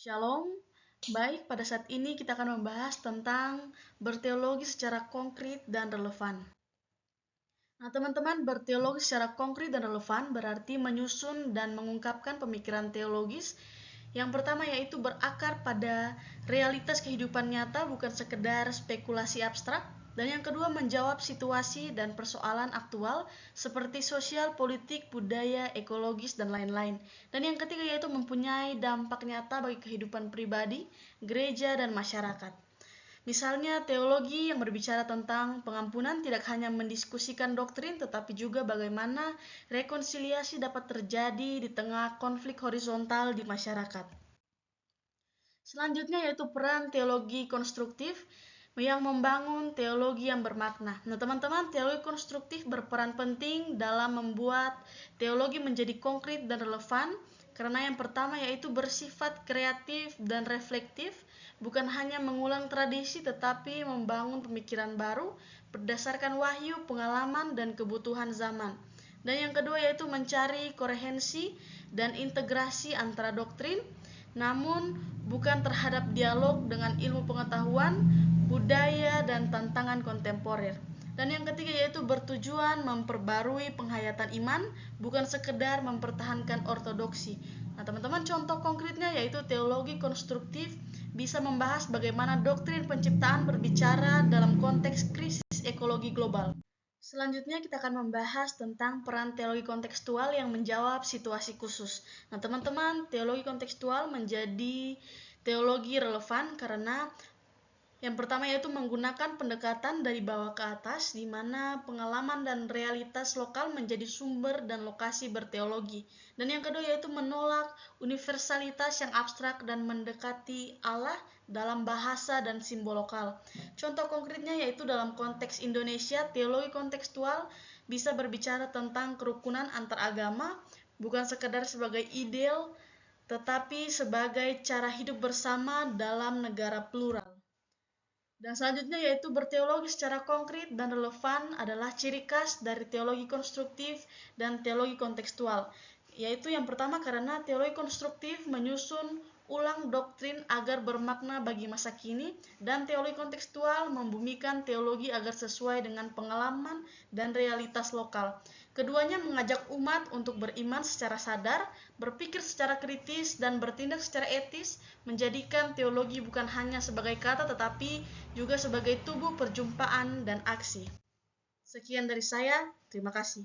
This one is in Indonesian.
Shalom. Baik, pada saat ini kita akan membahas tentang berteologi secara konkret dan relevan. Nah, teman-teman, berteologi secara konkret dan relevan berarti menyusun dan mengungkapkan pemikiran teologis. Yang pertama yaitu berakar pada realitas kehidupan nyata, bukan sekedar spekulasi abstrak. Dan yang kedua, menjawab situasi dan persoalan aktual seperti sosial, politik, budaya, ekologis, dan lain-lain. Dan yang ketiga yaitu mempunyai dampak nyata bagi kehidupan pribadi, gereja, dan masyarakat. Misalnya teologi yang berbicara tentang pengampunan tidak hanya mendiskusikan doktrin, tetapi juga bagaimana rekonsiliasi dapat terjadi di tengah konflik horizontal di masyarakat. Selanjutnya yaitu peran teologi konstruktif yang membangun teologi yang bermakna. Nah, teman-teman, teologi konstruktif berperan penting dalam membuat teologi menjadi konkret dan relevan, karena yang pertama yaitu bersifat kreatif dan reflektif, bukan hanya mengulang tradisi tetapi membangun pemikiran baru berdasarkan wahyu, pengalaman, dan kebutuhan zaman. Dan yang kedua yaitu mencari koherensi dan integrasi antara doktrin, namun bukan terhadap dialog dengan ilmu pengetahuan, budaya, dan tantangan kontemporer. Dan yang ketiga yaitu bertujuan memperbarui penghayatan iman, bukan sekedar mempertahankan ortodoksi. Nah, teman-teman, contoh konkretnya yaitu teologi konstruktif bisa membahas bagaimana doktrin penciptaan berbicara dalam konteks krisis ekologi global. Selanjutnya kita akan membahas tentang peran teologi kontekstual yang menjawab situasi khusus. Nah, teman-teman, teologi kontekstual menjadi teologi relevan karena yang pertama yaitu menggunakan pendekatan dari bawah ke atas, di mana pengalaman dan realitas lokal menjadi sumber dan lokasi berteologi. Dan yang kedua yaitu menolak universalitas yang abstrak dan mendekati Allah dalam bahasa dan simbol lokal. Contoh konkretnya yaitu dalam konteks Indonesia, teologi kontekstual bisa berbicara tentang kerukunan antar agama, bukan sekedar sebagai ideal, tetapi sebagai cara hidup bersama dalam negara plural. Dan selanjutnya yaitu berteologi secara konkret dan relevan adalah ciri khas dari teologi konstruktif dan teologi kontekstual. Yaitu yang pertama karena teologi konstruktif menyusun ulang doktrin agar bermakna bagi masa kini, dan teologi kontekstual membumikan teologi agar sesuai dengan pengalaman dan realitas lokal. Keduanya mengajak umat untuk beriman secara sadar, berpikir secara kritis, dan bertindak secara etis, menjadikan teologi bukan hanya sebagai kata tetapi juga sebagai tubuh perjumpaan dan aksi. Sekian dari saya, terima kasih.